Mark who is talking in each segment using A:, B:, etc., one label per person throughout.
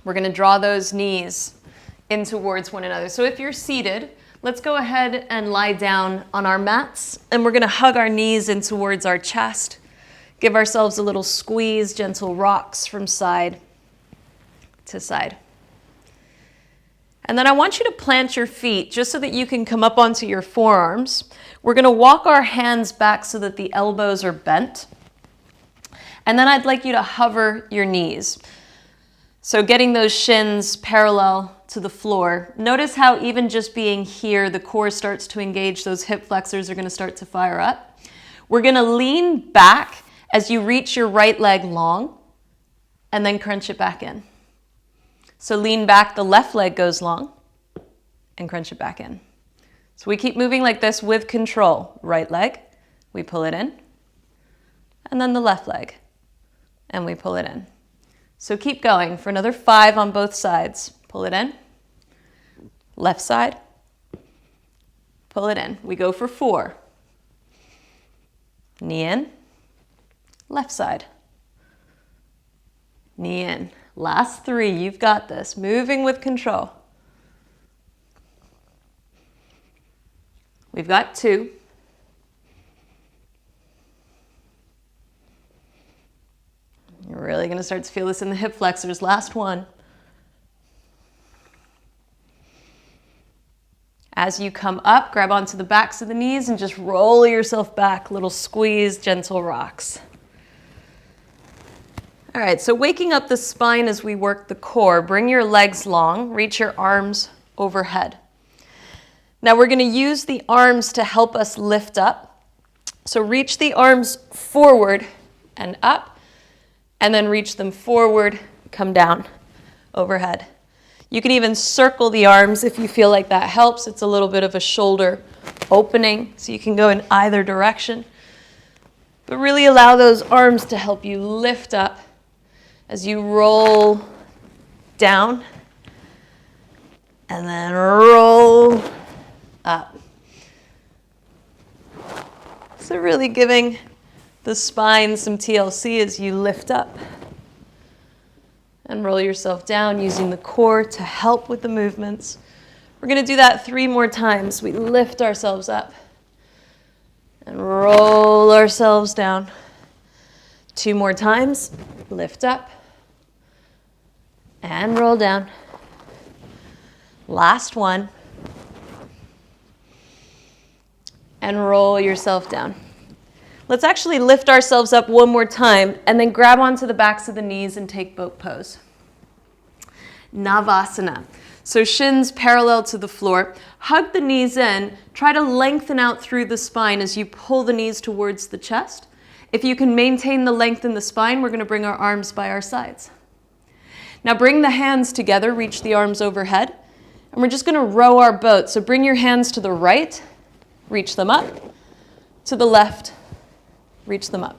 A: We're going to draw those knees in towards one another. So if you're seated, let's go ahead and lie down on our mats, and we're going to hug our knees in towards our chest. Give ourselves a little squeeze, gentle rocks from side to side. And then I want you to plant your feet just so that you can come up onto your forearms. We're going to walk our hands back so that the elbows are bent. And then I'd like you to hover your knees. So getting those shins parallel to the floor. Notice how even just being here, the core starts to engage. Those hip flexors are going to start to fire up. We're going to lean back as you reach your right leg long, and then crunch it back in. So lean back, the left leg goes long, and crunch it back in. So we keep moving like this with control. Right leg, we pull it in, and then the left leg, and we pull it in. So keep going for another 5 on both sides. Pull it in, left side, pull it in. We go for 4. Knee in, left side, knee in. Last 3, you've got this. Moving with control. We've got 2. You're really going to start to feel this in the hip flexors. Last 1. As you come up, grab onto the backs of the knees and just roll yourself back. Little squeeze, gentle rocks. All right, so waking up the spine as we work the core. Bring your legs long, reach your arms overhead. Now we're going to use the arms to help us lift up. So reach the arms forward and up, and then reach them forward, come down, overhead. You can even circle the arms if you feel like that helps. It's a little bit of a shoulder opening, so you can go in either direction. But really allow those arms to help you lift up as you roll down and then roll up. So really giving the spine some TLC as you lift up and roll yourself down, using the core to help with the movements. We're going to do that 3 more times. We lift ourselves up and roll ourselves down. 2 more times. Lift up and roll down. Last 1. And roll yourself down. Let's actually lift ourselves up 1 more time and then grab onto the backs of the knees and take boat pose. Navasana. So shins parallel to the floor. Hug the knees in. Try to lengthen out through the spine as you pull the knees towards the chest. If you can maintain the length in the spine, we're going to bring our arms by our sides. Now bring the hands together, reach the arms overhead, and we're just going to row our boat. So bring your hands to the right, reach them up, to the left, reach them up.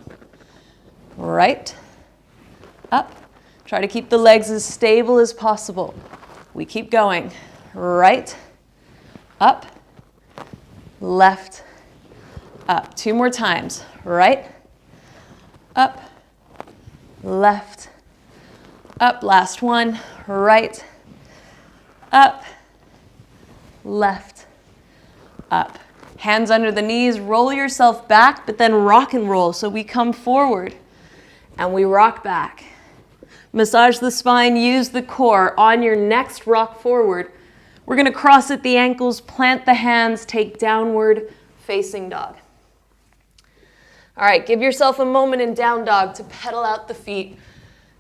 A: Right, up. Try to keep the legs as stable as possible. We keep going. Right, up, left, up. 2 more times. Right, up, left, up. Last 1. Right, up, left, up. Hands under the knees, roll yourself back, but then rock and roll. So we come forward and we rock back. Massage the spine, use the core. On your next rock forward, we're going to cross at the ankles, plant the hands, take downward facing dog. All right, give yourself a moment in down dog to pedal out the feet,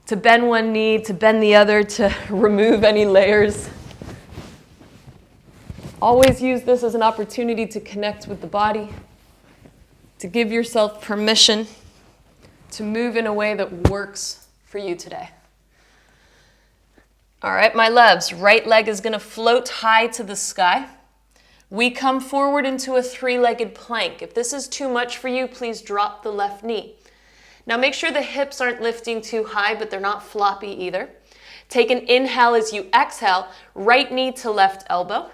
A: to bend one knee, to bend the other, to remove any layers. Always use this as an opportunity to connect with the body, to give yourself permission to move in a way that works for you today. All right, my loves, right leg is going to float high to the sky. We come forward into a 3-legged plank. If this is too much for you, please drop the left knee. Now make sure the hips aren't lifting too high, but they're not floppy either. Take an inhale as you exhale, right knee to left elbow.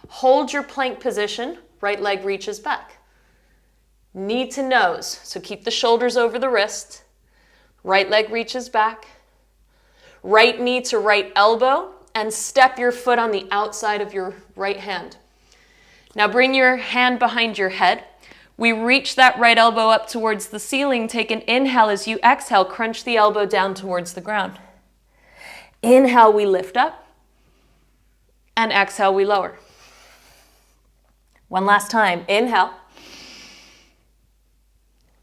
A: Hold your plank position, right leg reaches back. Knee to nose, so keep the shoulders over the wrist. Right leg reaches back. right knee to right elbow, and step your foot on the outside of your right hand. Now bring your hand behind your head. We reach that right elbow up towards the ceiling. Take an inhale. As you exhale, crunch the elbow down towards the ground. Inhale, we lift up. And exhale, we lower. One last time. Inhale.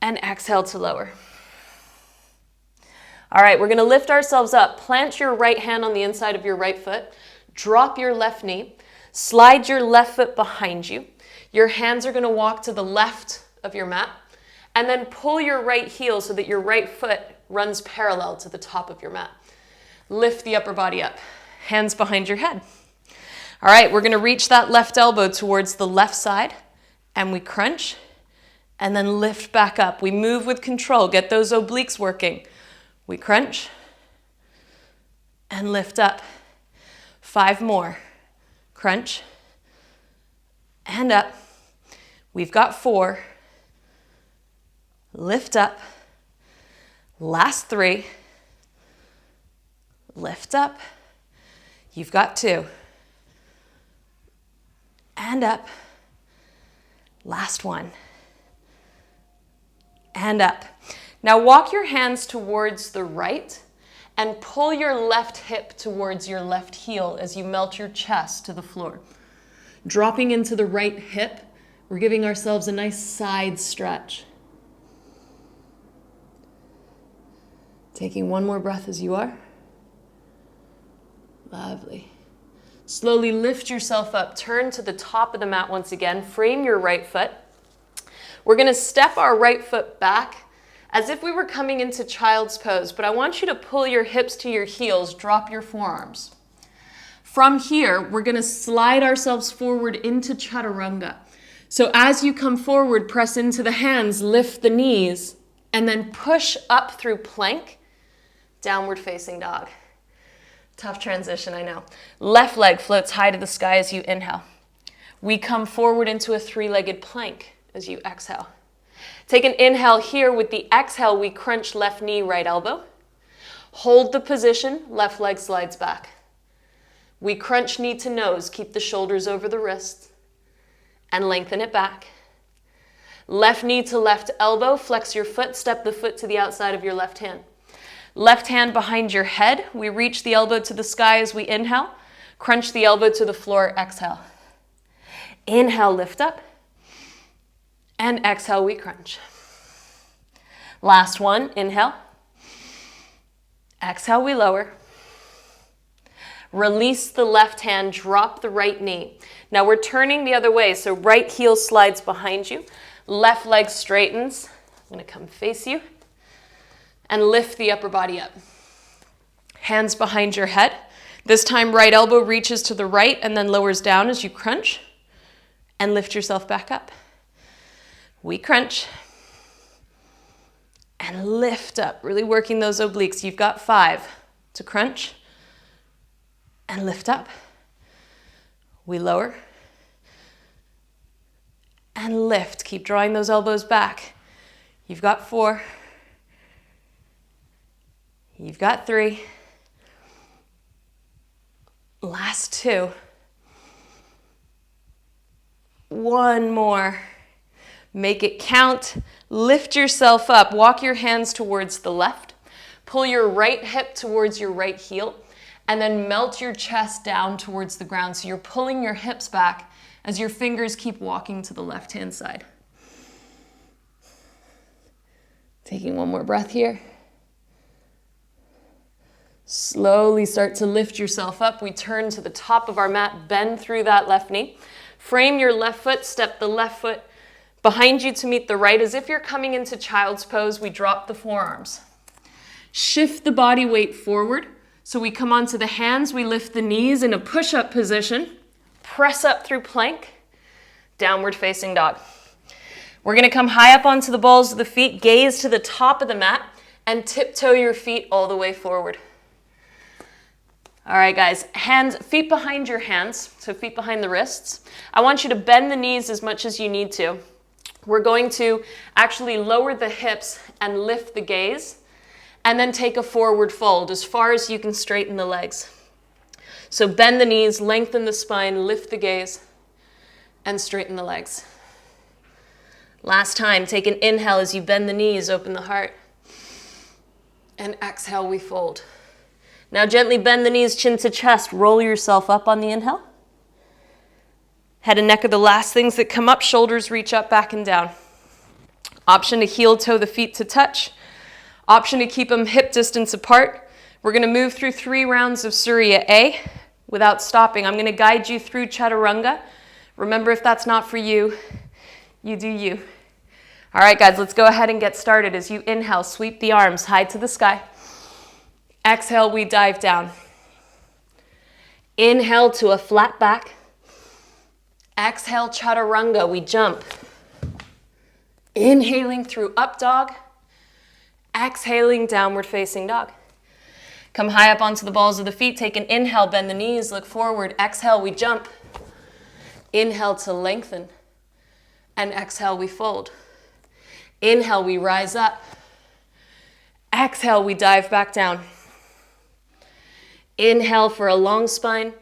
A: And exhale to lower. All right, we're going to lift ourselves up. Plant your right hand on the inside of your right foot. Drop your left knee. Slide your left foot behind you. Your hands are going to walk to the left of your mat. And then pull your right heel so that your right foot runs parallel to the top of your mat. Lift the upper body up. Hands behind your head. All right, we're going to reach that left elbow towards the left side. And we crunch. And then lift back up. We move with control. Get those obliques working. We crunch. And lift up. 5 more. Crunch. And up. We've got 4. Lift up. Last 3. Lift up. You've got 2. And up. Last 1. And up. Now walk your hands towards the right and pull your left hip towards your left heel as you melt your chest to the floor. Dropping into the right hip, we're giving ourselves a nice side stretch. Taking one more breath as you are. Lovely. Slowly lift yourself up. Turn to the top of the mat once again. Frame your right foot. We're going to step our right foot back as if we were coming into child's pose, but I want you to pull your hips to your heels, drop your forearms. From here, we're going to slide ourselves forward into chaturanga. So as you come forward, press into the hands, lift the knees, and then push up through plank, downward facing dog. Tough transition, I know. Left leg floats high to the sky as you inhale. We come forward into a 3-legged plank as you exhale. Take an inhale here. With the exhale, we crunch left knee, right elbow. Hold the position, left leg slides back. We crunch knee to nose, keep the shoulders over the wrists, and lengthen it back. Left knee to left elbow, flex your foot, step the foot to the outside of your left hand. Left hand behind your head, we reach the elbow to the sky as we inhale, crunch the elbow to the floor, exhale. Inhale, lift up. And exhale, we crunch. Last one, inhale. Exhale, we lower. Release the left hand, drop the right knee. Now we're turning the other way, so right heel slides behind you. Left leg straightens. I'm going to come face you. And lift the upper body up. Hands behind your head. This time right elbow reaches to the right and then lowers down as you crunch. And lift yourself back up. We crunch and lift up, really working those obliques. You've got 5 to crunch and lift up. We lower and lift. Keep drawing those elbows back. You've got 4. You've got 3. Last 2. 1 more. Make it count. Lift yourself up. Walk your hands towards the left. Pull your right hip towards your right heel. And then melt your chest down towards the ground. So you're pulling your hips back as your fingers keep walking to the left-hand side. Taking one more breath here. Slowly start to lift yourself up. We turn to the top of our mat. Bend through that left knee. Frame your left foot. Step the left foot behind you to meet the right. As if you're coming into child's pose, we drop the forearms. Shift the body weight forward. So we come onto the hands, we lift the knees in a push-up position. Press up through plank, downward facing dog. We're going to come high up onto the balls of the feet, gaze to the top of the mat, and tiptoe your feet all the way forward. All right, guys, feet behind your hands, so feet behind the wrists. I want you to bend the knees as much as you need to. We're going to actually lower the hips and lift the gaze. and then take a forward fold as far as you can straighten the legs. So bend the knees, lengthen the spine, lift the gaze, and straighten the legs. Last time, take an inhale as you bend the knees, open the heart. And exhale, we fold. Now gently bend the knees, chin to chest. Roll yourself up on the inhale. Head and neck are the last things that come up. Shoulders reach up, back and down. Option to heel toe the feet to touch. Option to keep them hip distance apart. We're going to move through 3 rounds of Surya A without stopping. I'm going to guide you through chaturanga. Remember, if that's not for you, you do you. All right, guys, let's go ahead and get started. As you inhale, sweep the arms high to the sky. Exhale, we dive down. Inhale to a flat back. Exhale, chaturanga, we jump. Inhaling through up dog. Exhaling, downward facing dog. Come high up onto the balls of the feet. Take an inhale, bend the knees, look forward. Exhale, we jump. Inhale to lengthen. And exhale, we fold. Inhale, we rise up. Exhale, we dive back down. Inhale for a long spine.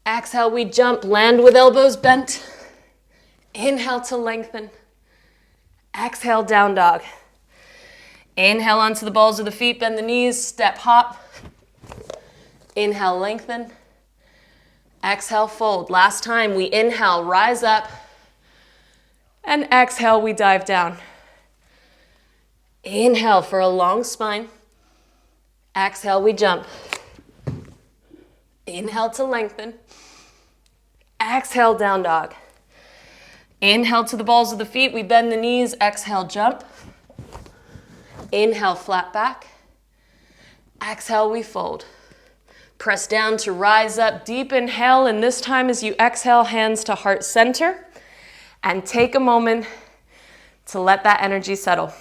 A: Exhale, we jump, land with elbows bent. Inhale to lengthen. Exhale, down dog. Inhale onto the balls of the feet, bend the knees, step hop. Inhale, lengthen. Exhale, fold. Last time, we inhale, rise up. And exhale, we dive down. Inhale for a long spine. Exhale, we jump. Inhale to lengthen. Exhale, down dog. Inhale to the balls of the feet. We bend the knees. Exhale, jump. Inhale, flat back. Exhale, we fold. Press down to rise up. Deep inhale. And this time as you exhale, hands to heart center. And take a moment to let that energy settle.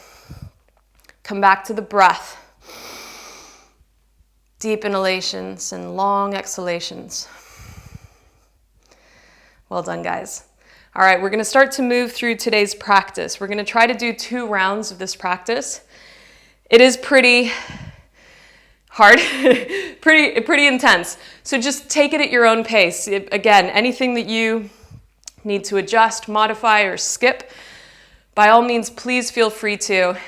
A: Come back to the breath. Deep inhalations and long exhalations. Well done, guys. All right, we're going to start to move through today's practice. We're going to try to do 2 rounds of this practice. It is pretty hard, pretty intense. So just take it at your own pace. Again, anything that you need to adjust, modify, or skip, by all means, please feel free to.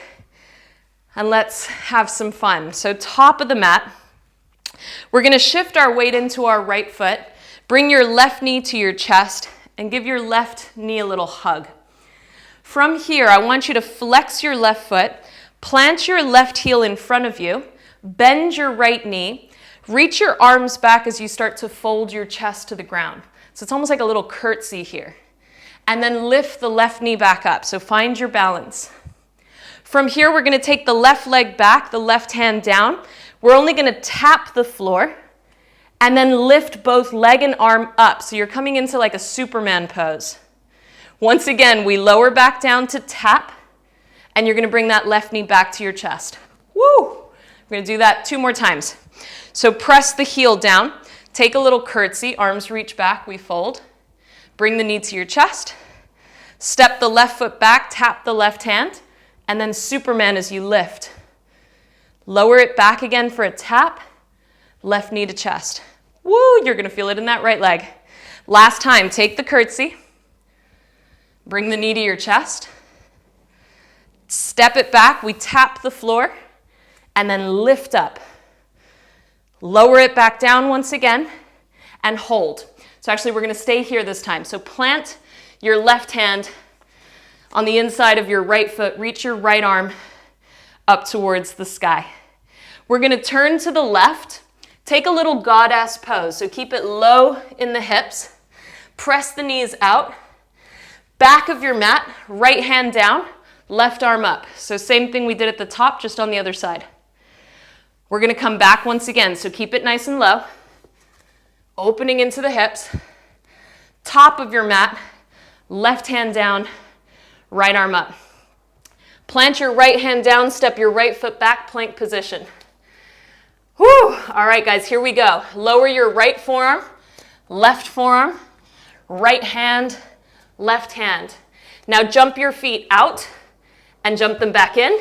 A: And let's have some fun. So top of the mat, we're going to shift our weight into our right foot. Bring your left knee to your chest and give your left knee a little hug. From here, I want you to flex your left foot, plant your left heel in front of you, bend your right knee, reach your arms back as you start to fold your chest to the ground. So it's almost like a little curtsy here. And then lift the left knee back up. So find your balance. From here, we're going to take the left leg back, the left hand down. We're only going to tap the floor and then lift both leg and arm up. So you're coming into like a Superman pose. Once again, we lower back down to tap, and you're going to bring that left knee back to your chest. Woo! We're going to do that 2 more times. So press the heel down. Take a little curtsy, arms reach back, we fold. Bring the knee to your chest. Step the left foot back, tap the left hand, and then Superman as you lift. Lower it back again for a tap, left knee to chest. Woo, you're gonna feel it in that right leg. Last time, take the curtsy, bring the knee to your chest, step it back, we tap the floor, and then lift up. Lower it back down once again, and hold. So actually, we're going to stay here this time. So plant your left hand on the inside of your right foot. Reach your right arm up towards the sky. We're going to turn to the left. Take a little goddess pose. So keep it low in the hips. Press the knees out. Back of your mat, right hand down, left arm up. So same thing we did at the top, just on the other side. We're going to come back once again, so keep it nice and low. Opening into the hips. Top of your mat, left hand down, right arm up. Plant your right hand down, step your right foot back, plank position. Whew! All right, guys, here we go. Lower your right forearm, right hand, left hand. Now jump your feet out and jump them back in.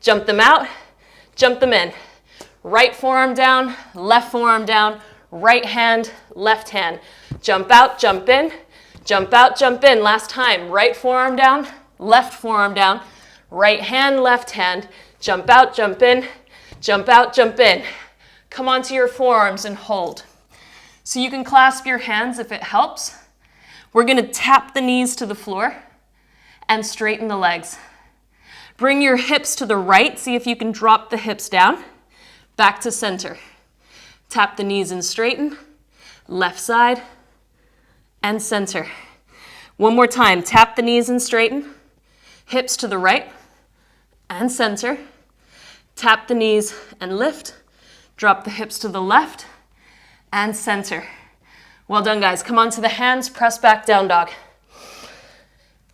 A: Jump them out jump them in. Right forearm down, left forearm down, right hand, left hand. Jump out, jump in, jump out, jump in. Last time, right forearm down, left forearm down, right hand, left hand. Jump out, jump in, jump out, jump in. Come onto your forearms and hold. So you can clasp your hands if it helps. We're gonna tap the knees to the floor and straighten the legs. Bring your hips to the right. See if you can drop the hips down. Back to center. Tap the knees and straighten. Left side and center. One more time. Tap the knees and straighten. Hips to the right and center. Tap the knees and lift. Drop the hips to the left and center. Well done, guys. Come onto the hands. Press back down dog.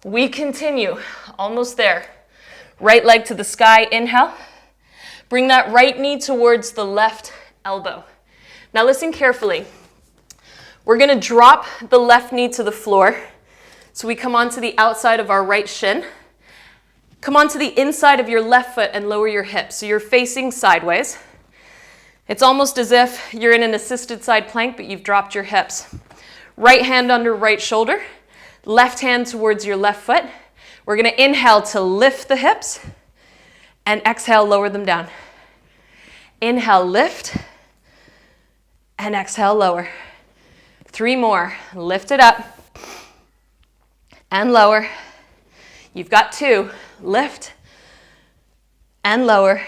A: We continue. Almost there. Right leg to the sky. Inhale. Bring that right knee towards the left elbow. Now listen carefully. We're going to drop the left knee to the floor. So we come onto the outside of our right shin. Come onto the inside of your left foot and lower your hips. So you're facing sideways. It's almost as if you're in an assisted side plank, but you've dropped your hips. Right hand under right shoulder. Left hand towards your left foot. We're going to inhale to lift the hips and exhale, lower them down. Inhale, lift and exhale, lower. 3 more. Lift it up and lower. You've got 2. Lift and lower.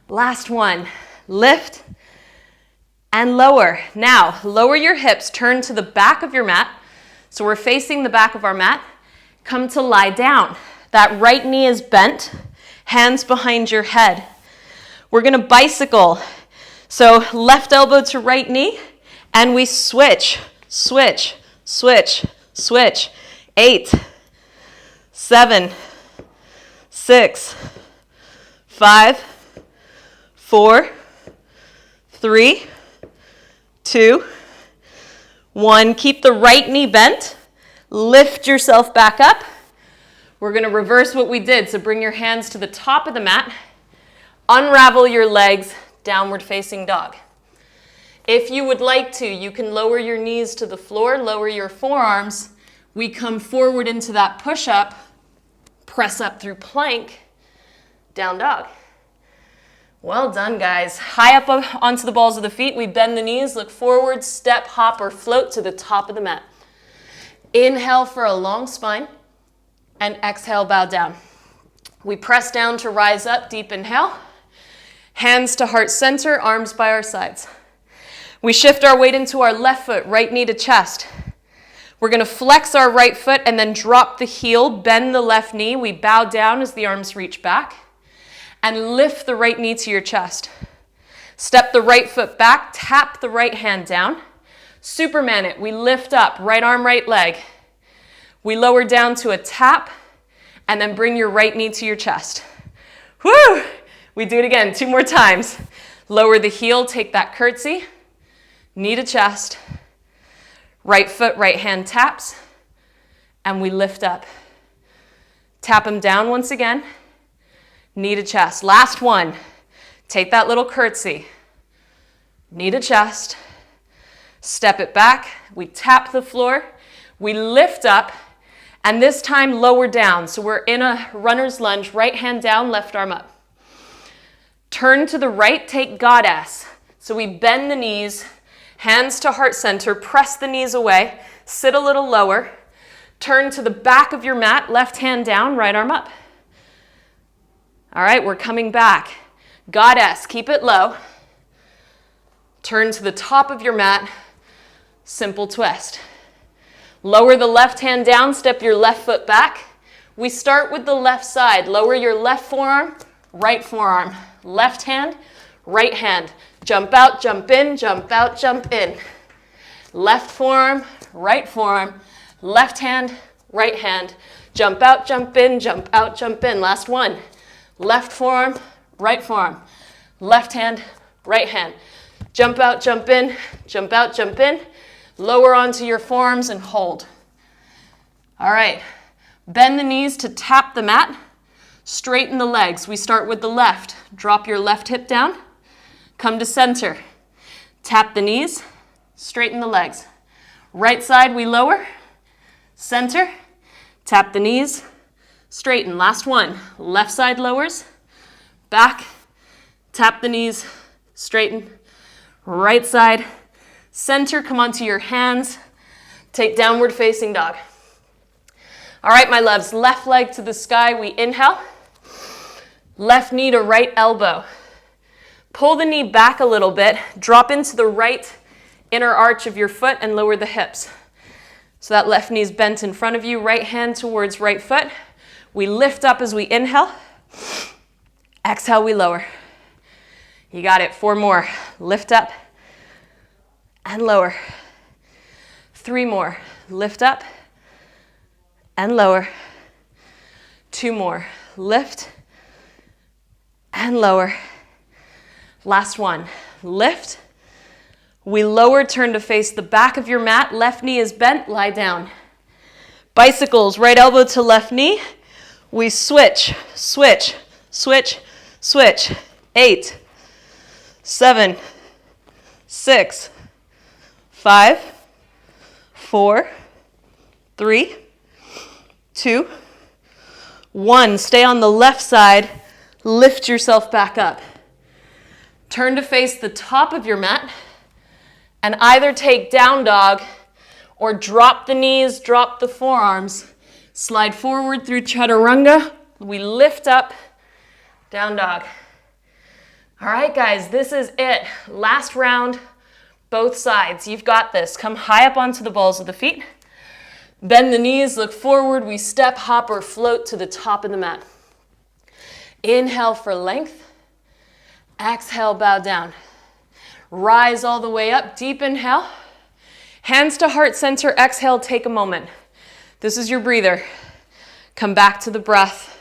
A: Last one. Lift and lower. Now, lower your hips. Turn to the back of your mat. So we're facing the back of our mat. Come to lie down. That right knee is bent. Hands behind your head. We're going to bicycle. So left elbow to right knee. And we switch, switch, switch, switch. 8, 7, 6, 5, 4, 3, 2, 1. Keep the right knee bent. Lift yourself back up. We're going to reverse what we did. So bring your hands to the top of the mat. Unravel your legs, downward facing dog. If you would like to, you can lower your knees to the floor, lower your forearms. We come forward into that push-up, press up through plank, down dog. Well done, guys. High up onto the balls of the feet. We bend the knees, look forward, step, hop, or float to the top of the mat. Inhale for a long spine, and exhale, bow down. We press down to rise up, deep inhale. Hands to heart center, arms by our sides. We shift our weight into our left foot, right knee to chest. We're going to flex our right foot and then drop the heel, bend the left knee. We bow down as the arms reach back and lift the right knee to your chest. Step the right foot back, tap the right hand down. Superman it. We lift up, right arm, right leg. We lower down to a tap and then bring your right knee to your chest. Woo! We do it again, 2 more times. Lower the heel, take that curtsy. Knee to chest. Right foot, right hand taps. And we lift up. Tap them down once again. Knee to chest. Last one. Take that little curtsy. Knee to chest. Step it back. We tap the floor. We lift up. And this time lower down. So we're in a runner's lunge. Right hand down, left arm up. Turn to the right, take goddess. So we bend the knees, hands to heart center, press the knees away, sit a little lower. Turn to the back of your mat, left hand down, right arm up. All right, we're coming back. Goddess, keep it low. Turn to the top of your mat, simple twist. Lower the left hand down, step your left foot back. We start with the left side. Lower your left forearm, right forearm. Left hand, right hand. Jump out, jump in, jump out, jump in. Left forearm, right forearm. Left hand, right hand. Jump out, jump in, jump out, jump in. Last one. Left forearm, right forearm. Left hand, right hand. Jump out, jump in, jump out, jump in. Lower onto your forearms and hold. All right. Bend the knees to tap the mat. Straighten the legs. We start with the left. Drop your left hip down. Come to center. Tap the knees. Straighten the legs. Right side, we lower. Center. Tap the knees. Straighten. Last one. Left side lowers. Back. Tap the knees. Straighten. Right side. Center. Come onto your hands. Take downward facing dog. All right, my loves. Left leg to the sky. We inhale. Left knee to right elbow. Pull the knee back a little bit. Drop into the right inner arch of your foot and lower the hips. So that left knee is bent in front of you. Right hand towards right foot. We lift up as we inhale. Exhale, we lower. You got it. 4 more. Lift up and lower. 3 more. Lift up and lower. 2 more. Lift and lower. Last one. Lift. We lower, turn to face the back of your mat. Left knee is bent, lie down. Bicycles, right elbow to left knee. We switch, switch, switch, switch. 8, 7, 6, 5, 4, 3, 2, 1. Stay on the left side. Lift yourself back up. Turn to face the top of your mat and either take down dog or drop the knees, drop the forearms. Slide forward through chaturanga. We lift up, down dog. All right, guys, this is it. Last round, both sides. You've got this. Come high up onto the balls of the feet. Bend the knees, look forward. We step, hop, or float to the top of the mat. Inhale for length. Exhale, bow down. Rise all the way up. Deep inhale. Hands to heart center. Exhale, take a moment. This is your breather. Come back to the breath.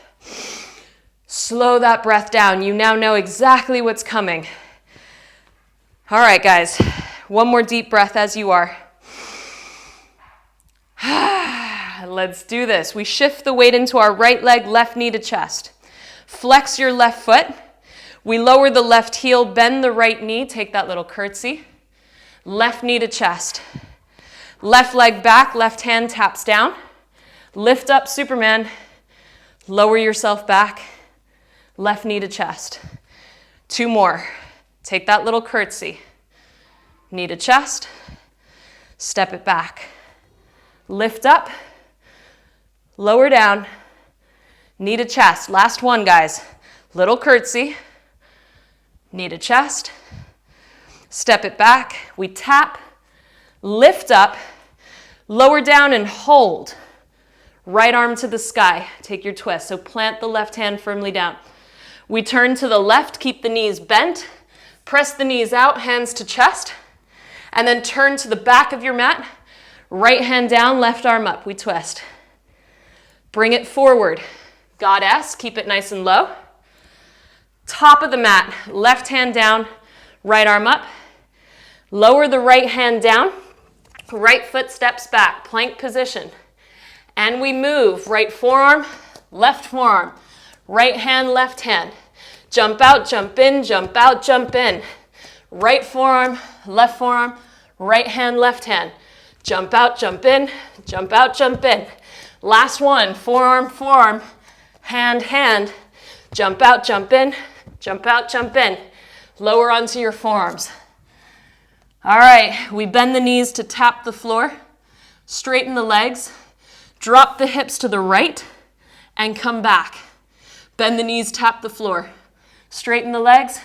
A: Slow that breath down. You now know exactly what's coming. All right, guys. One more deep breath as you are. Let's do this. We shift the weight into our right leg, left knee to chest. Flex your left foot. We lower the left heel, bend the right knee, take that little curtsy. Left knee to chest. Left leg back, left hand taps down. Lift up, Superman. Lower yourself back. Left knee to chest. 2 more. Take that little curtsy. Knee to chest. Step it back. Lift up. Lower down. Knee to chest. Last one, guys. Little curtsy. Knee to chest. Step it back. We tap. Lift up. Lower down and hold. Right arm to the sky. Take your twist. So plant the left hand firmly down. We turn to the left. Keep the knees bent. Press the knees out. Hands to chest. And then turn to the back of your mat. Right hand down. Left arm up. We twist. Bring it forward. Goddess. Keep it nice and low. Top of the mat, left hand down, right arm up. Lower the right hand down, right foot steps back, plank position. And we move, right forearm, left forearm, right hand, left hand. Jump out, jump in, jump out, jump in. Right forearm, left forearm, right hand, left hand. Jump out, jump in, jump out, jump in. Last one, forearm, forearm, hand, hand. Jump out, jump in, jump out, jump in. Lower onto your forearms. All right, we bend the knees to tap the floor. Straighten the legs. Drop the hips to the right and come back. Bend the knees, tap the floor. Straighten the legs.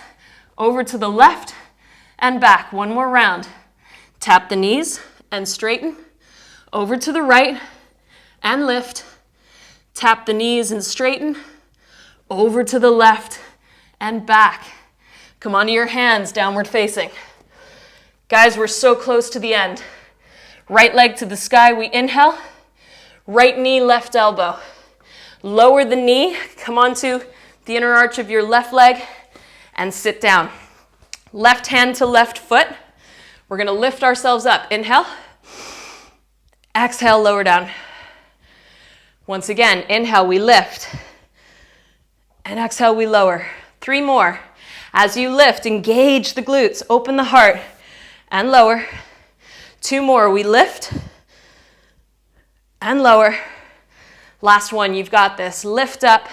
A: Over to the left and back. One more round. Tap the knees and straighten. Over to the right and lift. Tap the knees and straighten. Over to the left and back. Come onto your hands, downward facing. Guys, we're so close to the end. Right leg to the sky, we inhale. Right knee, left elbow. Lower the knee, come onto the inner arch of your left leg and sit down. Left hand to left foot. We're gonna lift ourselves up. Inhale. Exhale, lower down. Once again, inhale, we lift. And exhale, we lower. 3 more. As you lift, engage the glutes, open the heart, and lower. 2 more, we lift and lower. Last one, you've got this. Lift up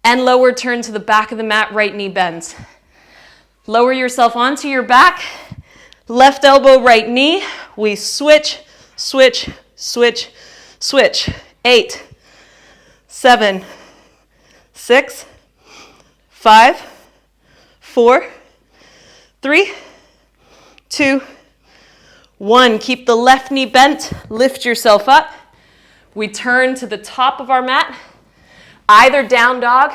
A: and lower, turn to the back of the mat, right knee bends. Lower yourself onto your back, left elbow, right knee. We switch, switch, switch, switch. 8, 7, 6, 5, 4, 3, 2, 1. Keep the left knee bent, lift yourself up. We turn to the top of our mat, either down dog,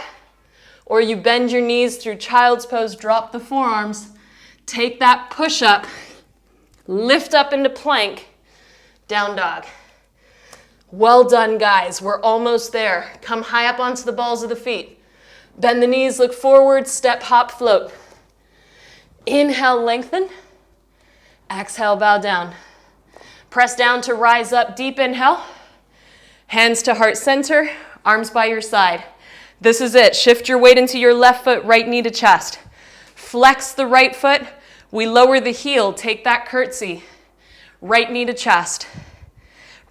A: or you bend your knees through child's pose, drop the forearms, take that push up, lift up into plank, down dog. Well done, guys. We're almost there. Come high up onto the balls of the feet. Bend the knees, look forward, step, hop, float. Inhale, lengthen. Exhale, bow down. Press down to rise up, deep inhale. Hands to heart center, arms by your side. This is it. Shift your weight into your left foot, right knee to chest. Flex the right foot. We lower the heel, take that curtsy. Right knee to chest.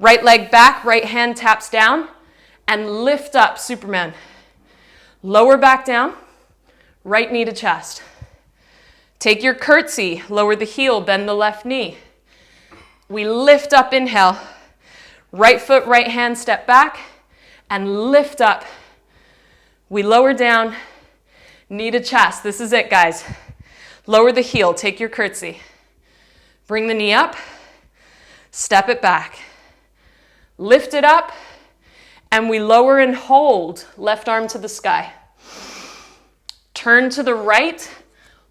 A: Right leg back, right hand taps down, and lift up, Superman. Lower back down, right knee to chest. Take your curtsy, lower the heel, bend the left knee. We lift up, inhale. Right foot, right hand, step back, and lift up. We lower down, knee to chest. This is it, guys. Lower the heel, take your curtsy. Bring the knee up, step it back. Lift it up, and we lower and hold. Left arm to the sky. Turn to the right.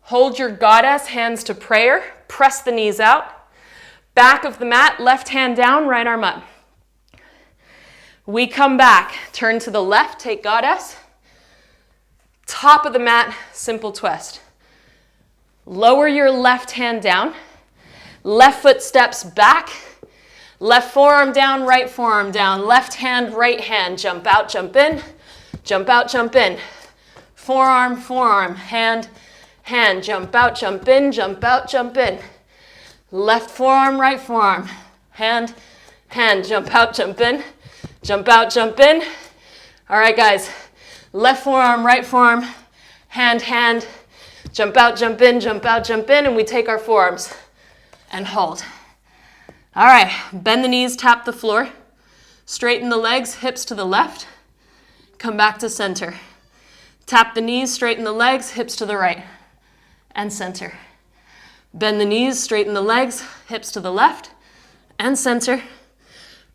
A: Hold your goddess, hands to prayer. Press the knees out. Back of the mat, left hand down, right arm up. We come back. Turn to the left, take goddess. Top of the mat, simple twist. Lower your left hand down. Left foot steps back. Left forearm down, right forearm down. Left hand, right hand. Jump out, jump in. Jump out, jump in. Forearm, forearm. Hand, hand. Jump out, jump in. Jump out, jump in. Left forearm, right forearm. Hand, hand. Jump out, jump in. Jump out, jump in. All right, guys. Left forearm, right forearm. Hand, hand. Jump out, jump in. Jump out, jump in. And we take our forearms and hold. All right, bend the knees, tap the floor. Straighten the legs, hips to the left. Come back to center. Tap the knees, straighten the legs, hips to the right. And center. Bend the knees, straighten the legs, hips to the left. And center.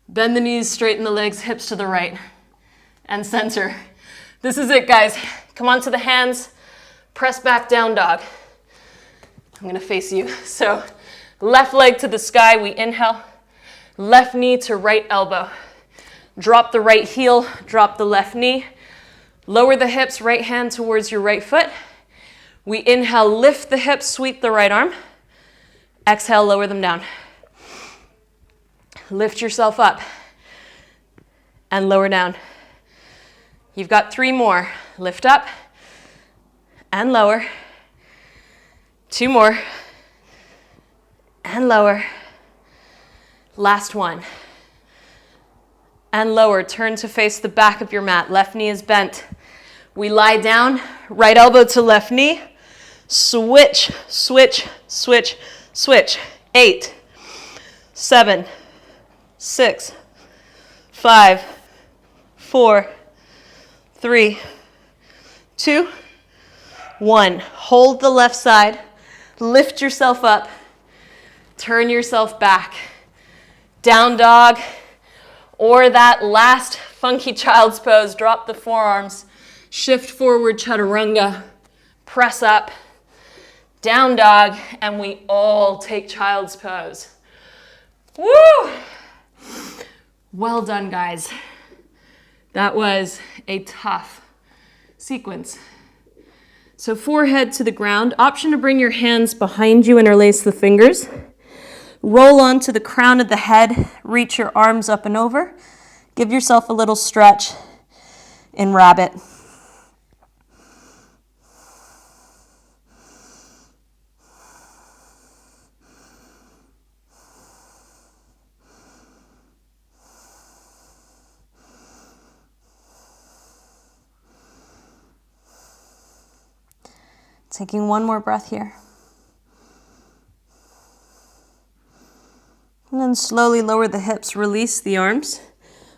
A: Bend the knees, straighten the legs, hips to the right. And center. This is it, guys. Come onto the hands. Press back, down dog. I'm gonna face you. So, left leg to the sky, we inhale. Left knee to right elbow. Drop the right heel, drop the left knee. Lower the hips, right hand towards your right foot. We inhale, lift the hips, sweep the right arm. Exhale, lower them down. Lift yourself up and lower down. You've got 3 more. Lift up and lower. 2 more. And lower. Last one. And lower. Turn to face the back of your mat. Left knee is bent. We lie down. Right elbow to left knee. Switch, switch, switch, switch. 8, 7, 6, 5, 4, 3, 2, 1. Hold the left side. Lift yourself up. Turn yourself back. Down dog, or that last funky child's pose. Drop the forearms. Shift forward, chaturanga. Press up. Down dog, and we all take child's pose. Woo! Well done, guys. That was a tough sequence. So forehead to the ground. Option to bring your hands behind you, interlace the fingers. Roll onto the crown of the head, reach your arms up and over. Give yourself a little stretch in rabbit. Taking one more breath here. And then slowly lower the hips, release the arms.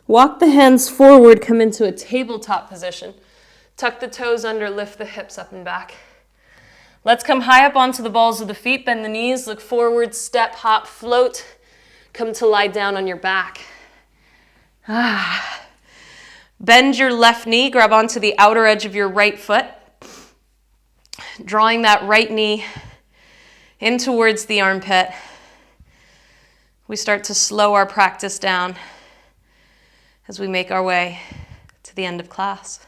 A: Walk the hands forward, come into a tabletop position. Tuck the toes under, lift the hips up and back. Let's come high up onto the balls of the feet, bend the knees, look forward, step, hop, float. Come to lie down on your back. Bend your left knee, grab onto the outer edge of your right foot. Drawing that right knee in towards the armpit. We start to slow our practice down as we make our way to the end of class.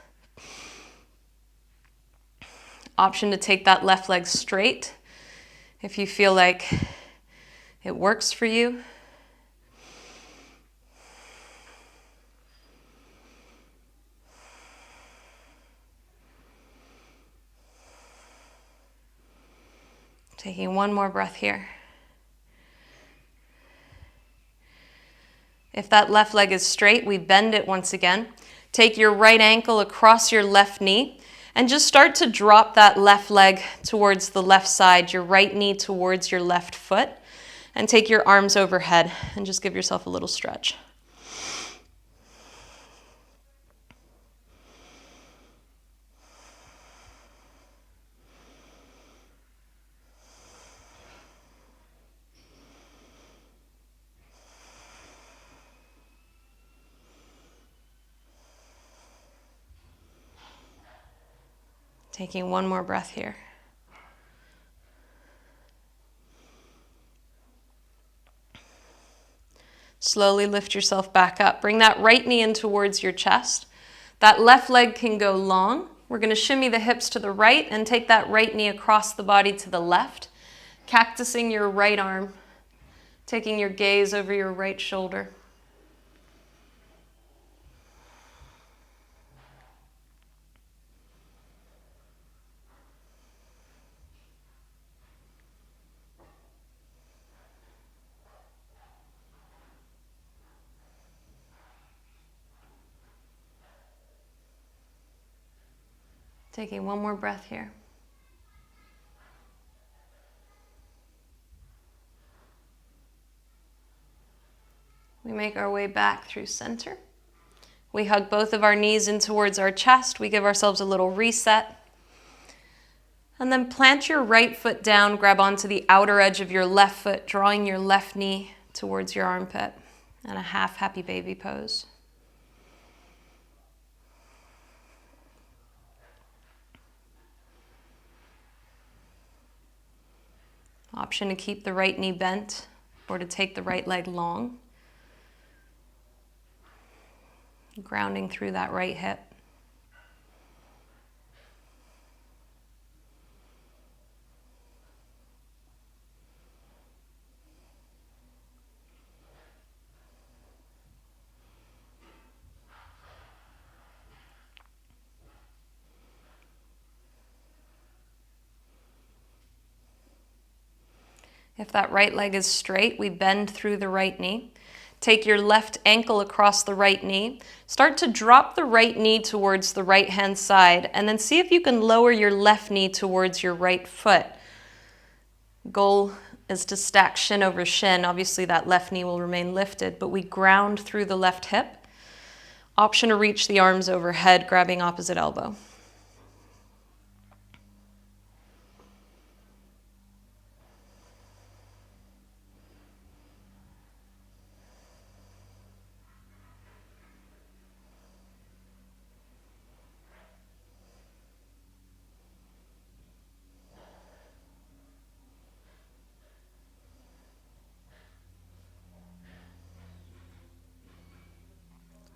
A: Option to take that left leg straight if you feel like it works for you. Taking one more breath here. If that left leg is straight, we bend it once again. Take your right ankle across your left knee and just start to drop that left leg towards the left side, your right knee towards your left foot, and take your arms overhead and just give yourself a little stretch. Taking one more breath here. Slowly lift yourself back up. Bring that right knee in towards your chest. That left leg can go long. We're going to shimmy the hips to the right and take that right knee across the body to the left. Cactusing your right arm. Taking your gaze over your right shoulder. Taking one more breath here. We make our way back through center. We hug both of our knees in towards our chest. We give ourselves a little reset. And then plant your right foot down, grab onto the outer edge of your left foot, drawing your left knee towards your armpit, and a half happy baby pose. Option to keep the right knee bent or to take the right leg long. Grounding through that right hip. If that right leg is straight, we bend through the right knee. Take your left ankle across the right knee. Start to drop the right knee towards the right hand side, and then see if you can lower your left knee towards your right foot. Goal is to stack shin over shin. Obviously that left knee will remain lifted, but we ground through the left hip. Option to reach the arms overhead, grabbing opposite elbow.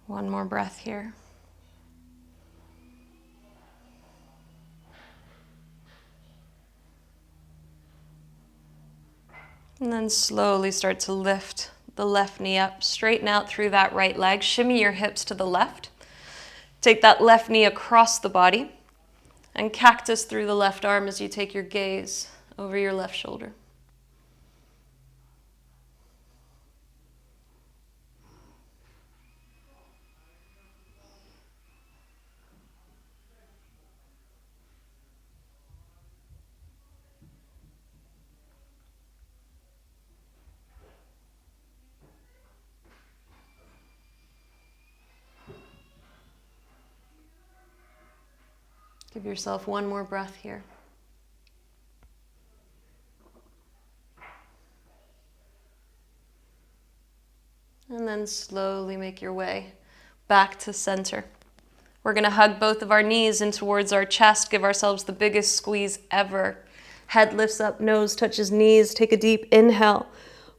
A: One more breath here. And then slowly start to lift the left knee up, straighten out through that right leg, shimmy your hips to the left. Take that left knee across the body and cactus through the left arm as you take your gaze over your left shoulder. Give yourself one more breath here. And then slowly make your way back to center. We're going to hug both of our knees in towards our chest, give ourselves the biggest squeeze ever. Head lifts up, nose touches knees. Take a deep inhale.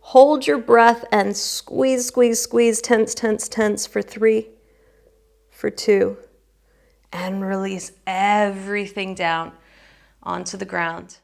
A: Hold your breath and squeeze, squeeze, squeeze. Tense, tense, tense for 3, for 2. And release everything down onto the ground.